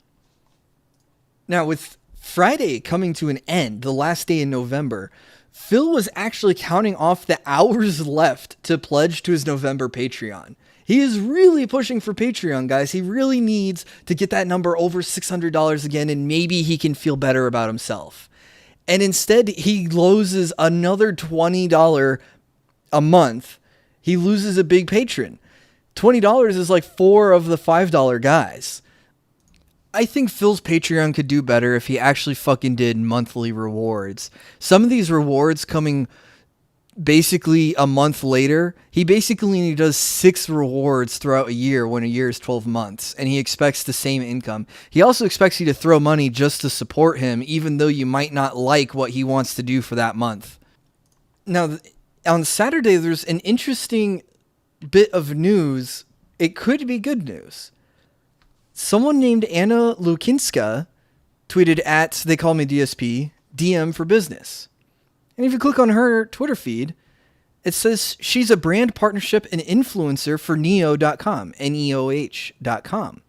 [SPEAKER 1] Now, with Friday coming to an end, the last day in November, Phil was actually counting off the hours left to pledge to his November Patreon. He is really pushing for Patreon, guys. He really needs to get that number over $600 again, and maybe he can feel better about himself. And instead, he loses another $20 a month. He loses a big patron. $20 is like 4 of the $5 guys. I think Phil's Patreon could do better if he actually fucking did monthly rewards. Some of these rewards coming basically a month later, he basically does 6 rewards throughout a year when a year is 12 months, and he expects the same income. He also expects you to throw money just to support him, even though you might not like what he wants to do for that month. Now, on Saturday, there's an interesting bit of news. It could be good news. Someone named Anna Lukinska tweeted at, they call me DSP, DM for business. And if you click on her Twitter feed, it says she's a brand partnership and influencer for Neoh.com, Neoh.com,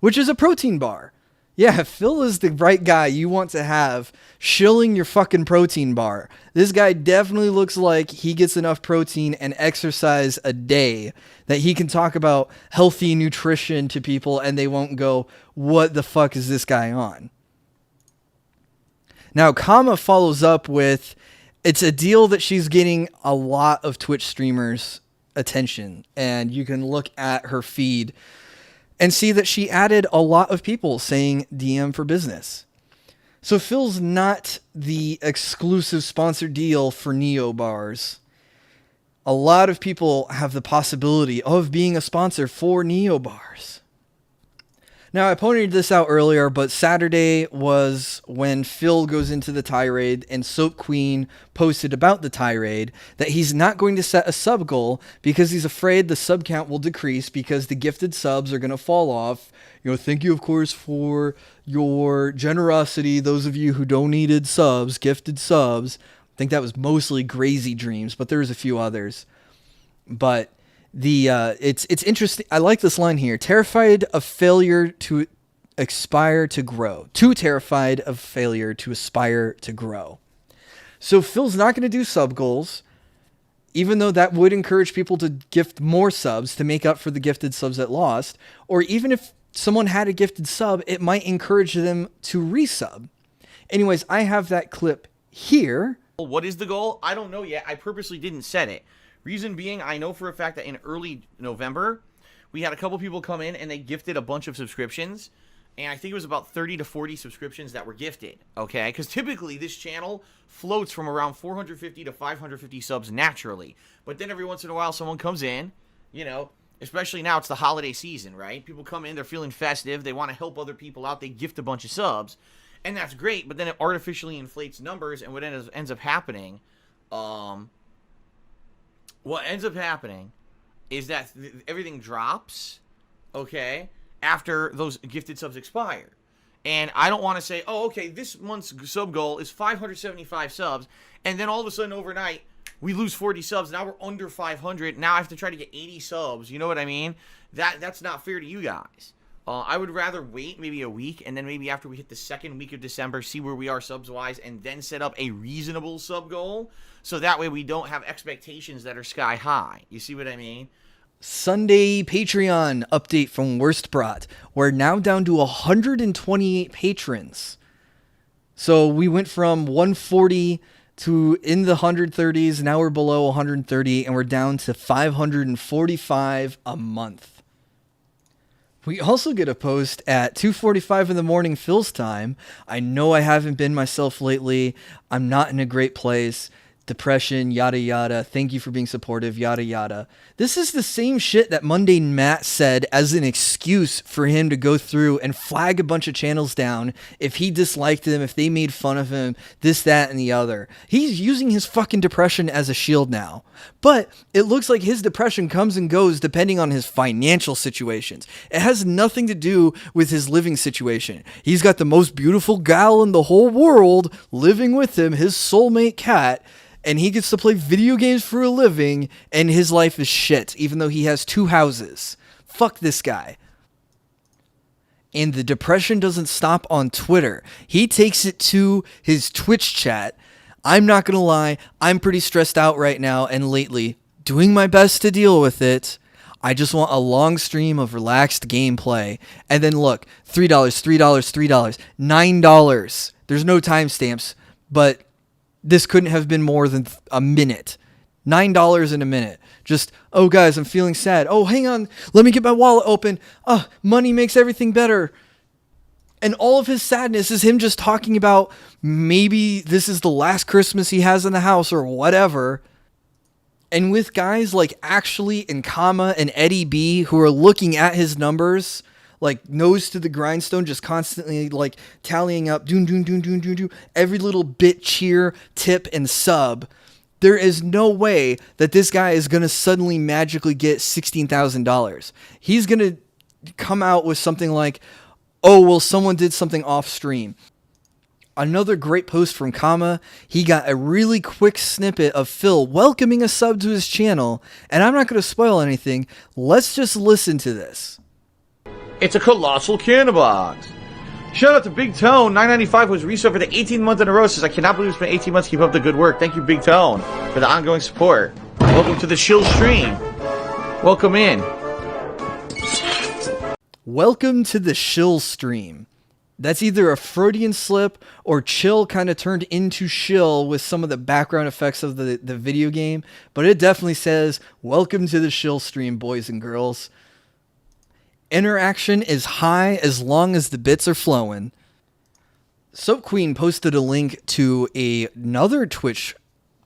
[SPEAKER 1] which is a protein bar. Yeah, Phil is the right guy you want to have shilling your fucking protein bar. This guy definitely looks like he gets enough protein and exercise a day that he can talk about healthy nutrition to people and they won't go, what the fuck is this guy on? Now, Kama follows up with, it's a deal that she's getting a lot of Twitch streamers' attention. And you can look at her feed and see that she added a lot of people saying DM for business. So Phil's not the exclusive sponsored deal for Neoh bars. A lot of people have the possibility of being a sponsor for Neoh bars. Now, I pointed this out earlier, but Saturday was when Phil goes into the tirade, and Soap Queen posted about the tirade that he's not going to set a sub goal because he's afraid the sub count will decrease because the gifted subs are going to fall off. You know, thank you, of course, for your generosity, those of you who donated subs, gifted subs. I think that was mostly Crazy Dreams, but there was a few others. But it's interesting. I like this line here. Terrified of failure to aspire to grow. Too terrified of failure to aspire to grow. So Phil's not going to do sub goals, even though that would encourage people to gift more subs to make up for the gifted subs that lost. Or even if someone had a gifted sub, it might encourage them to resub. Anyways, I have that clip here.
[SPEAKER 2] What is the goal? I don't know yet. I purposely didn't set it. Reason being, I know for a fact that in early November, we had a couple people come in and they gifted a bunch of subscriptions. And I think it was about 30 to 40 subscriptions that were gifted, okay? Because typically this channel floats from around 450 to 550 subs naturally. But then every once in a while someone comes in, you know, especially now it's the holiday season, right? People come in, they're feeling festive, they want to help other people out, they gift a bunch of subs. And that's great, but then it artificially inflates numbers, and what ends up happening, is that everything drops, okay, after those gifted subs expire. And I don't want to say, oh, okay, this month's sub goal is 575 subs, and then all of a sudden overnight, we lose 40 subs, now we're under 500, now I have to try to get 80 subs, you know what I mean? That's not fair to you guys. I would rather wait maybe a week, and then maybe after we hit the second week of December, see where we are subs-wise, and then set up a reasonable sub goal, so that way we don't have expectations that are sky high. You see what I mean?
[SPEAKER 1] Sunday Patreon update from Worstbrat. We're now down to 128 patrons. So we went from 140 to in the 130s, now we're below 130, and we're down to 545 a month. We also get a post at 2:45 in the morning Phil's time. I know I haven't been myself lately. I'm not in a great place. Depression, yada yada. Thank you for being supportive, yada yada. This is the same shit that Mundane Matt said as an excuse for him to go through and flag a bunch of channels down if he disliked them, if they made fun of him, this, that, and the other. He's using his fucking depression as a shield now. But it looks like his depression comes and goes depending on his financial situations. It has nothing to do with his living situation. He's got the most beautiful gal in the whole world living with him, his soulmate cat, and he gets to play video games for a living, and his life is shit, even though he has 2 houses. Fuck this guy. And the depression doesn't stop on Twitter. He takes it to his Twitch chat. I'm not gonna lie, I'm pretty stressed out right now, and lately, doing my best to deal with it. I just want a long stream of relaxed gameplay. And then look, $3, $3, $3, $9. There's no timestamps, but this couldn't have been more than a minute. $9 in a minute. Just, oh guys, I'm feeling sad. Oh, hang on. Let me get my wallet open. Money makes everything better. And all of his sadness is him just talking about maybe this is the last Christmas he has in the house or whatever. And with guys like Actually and Comma and Eddie B who are looking at his numbers, like nose to the grindstone, just constantly like tallying up every little bit, cheer, tip, and sub. There is no way that this guy is going to suddenly magically get $16,000. He's going to come out with something like, oh, well, someone did something off stream. Another great post from Kama. He got a really quick snippet of Phil welcoming a sub to his channel, and I'm not going to spoil anything. Let's just listen to this.
[SPEAKER 2] It's a colossal canna box. Shout out to Big Tone. 995 was resubbed for the 18th month in a row. Says, I cannot believe it's been 18 months. Keep up the good work. Thank you, Big Tone, for the ongoing support. Welcome to the Shill stream. Welcome in.
[SPEAKER 1] Welcome to the Shill stream. That's either a Freudian slip or Chill kind of turned into Shill with some of the background effects of the video game. But it definitely says, welcome to the Shill stream, boys and girls. Interaction is high as long as the bits are flowing. Soap Queen posted a link to another Twitch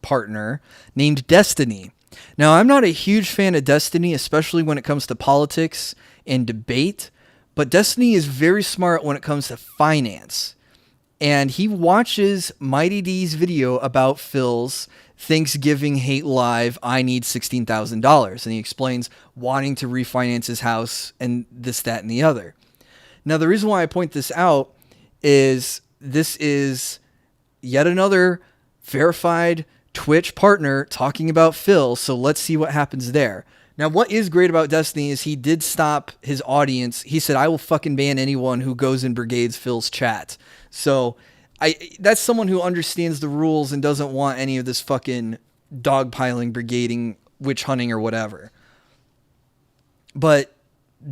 [SPEAKER 1] partner named Destiny. Now, I'm not a huge fan of Destiny, especially when it comes to politics and debate, but Destiny is very smart when it comes to finance. And he watches Mighty D's video about Phil's Thanksgiving Hate Live, I need $16,000. And he explains wanting to refinance his house and this, that, and the other. Now, the reason why I point this out is this is yet another verified Twitch partner talking about Phil. So let's see what happens there. Now, what is great about Destiny is he did stop his audience. He said, I will fucking ban anyone who goes in Brigades Phil's chat. So That's someone who understands the rules and doesn't want any of this fucking dogpiling, brigading, witch hunting, or whatever. But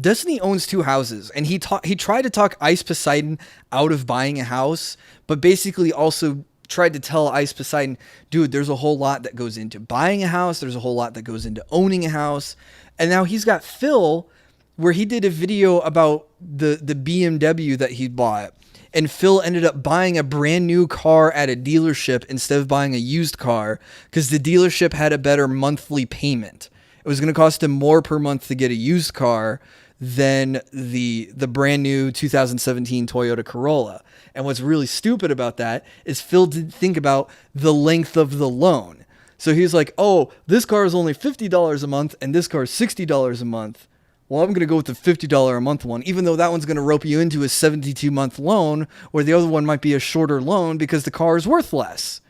[SPEAKER 1] Destiny owns 2 houses, and he tried to talk Ice Poseidon out of buying a house, but basically also tried to tell Ice Poseidon, dude, there's a whole lot that goes into buying a house. There's a whole lot that goes into owning a house. And now he's got Phil, where he did a video about the BMW that he bought. And Phil ended up buying a brand new car at a dealership instead of buying a used car because the dealership had a better monthly payment. It was going to cost him more per month to get a used car than the brand new 2017 Toyota Corolla. And what's really stupid about that is Phil didn't think about the length of the loan. So he was like, oh, this car is only $50 a month and this car is $60 a month. Well, I'm going to go with the $50 a month one, even though that one's going to rope you into a 72-month loan, where the other one might be a shorter loan because the car is worth less.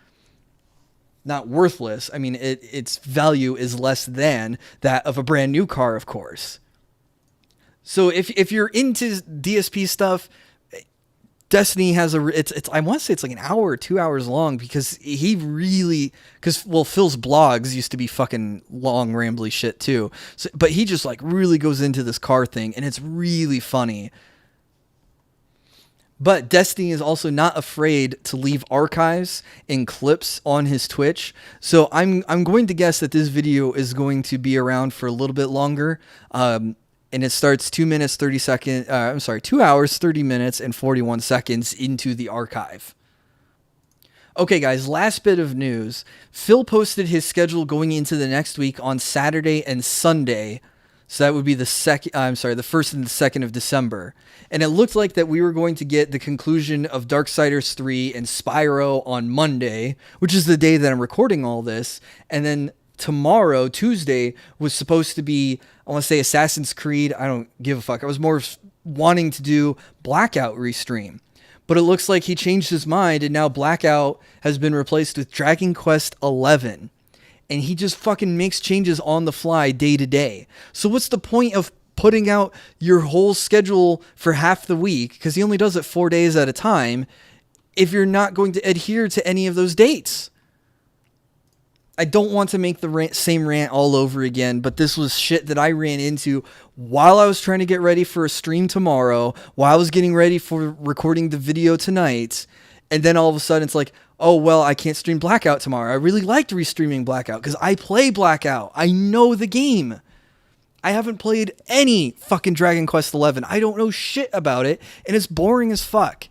[SPEAKER 1] Not worthless. I mean, its value is less than that of a brand new car, of course. So if you're into DSP stuff, Destiny has I want to say it's like an hour or 2 hours long because Phil's blogs used to be fucking long, rambly shit too. So, but he just like really goes into this car thing and it's really funny. But Destiny is also not afraid to leave archives and clips on his Twitch. So I'm going to guess that this video is going to be around for a little bit longer. And it starts 2 hours, 30 minutes, and 41 seconds into the archive. Okay, guys, last bit of news. Phil posted his schedule going into the next week on Saturday and Sunday. So that would be the 1st and the 2nd of December. And it looked like that we were going to get the conclusion of Darksiders 3 and Spyro on Monday, which is the day that I'm recording all this. And then tomorrow, Tuesday, was supposed to be, I want to say Assassin's Creed. I don't give a fuck. I was more wanting to do Blackout restream. But it looks like he changed his mind and now Blackout has been replaced with Dragon Quest 11. And he just fucking makes changes on the fly day to day. So what's the point of putting out your whole schedule for half the week, because he only does it 4 days at a time, if you're not going to adhere to any of those dates? I don't want to make the same rant all over again, but this was shit that I ran into while I was trying to get ready for a stream tomorrow, while I was getting ready for recording the video tonight, and then all of a sudden it's like, oh, well, I can't stream Blackout tomorrow. I really liked restreaming Blackout because I play Blackout. I know the game. I haven't played any fucking Dragon Quest 11. I don't know shit about it, and it's boring as fuck.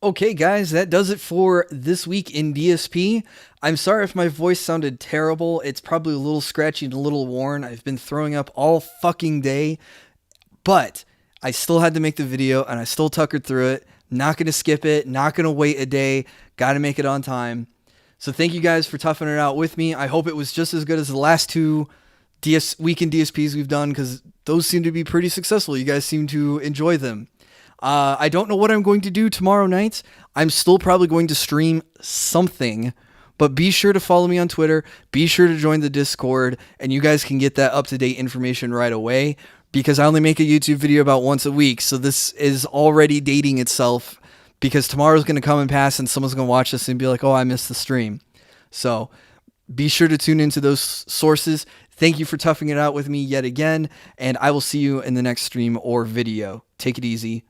[SPEAKER 1] Okay, guys, that does it for this week in DSP. I'm sorry if my voice sounded terrible. It's probably a little scratchy and a little worn. I've been throwing up all fucking day, but I still had to make the video, and I still tuckered through it. Not going to skip it. Not going to wait a day. Got to make it on time. So thank you guys for toughing it out with me. I hope it was just as good as the last 2 weekend DSPs we've done, because those seem to be pretty successful. You guys seem to enjoy them. I don't know what I'm going to do tomorrow night. I'm still probably going to stream something, but be sure to follow me on Twitter. Be sure to join the Discord, and you guys can get that up-to-date information right away, because I only make a YouTube video about once a week, so this is already dating itself, because tomorrow's going to come and pass, and someone's going to watch this and be like, oh, I missed the stream. So be sure to tune into those sources. Thank you for toughing it out with me yet again, and I will see you in the next stream or video. Take it easy.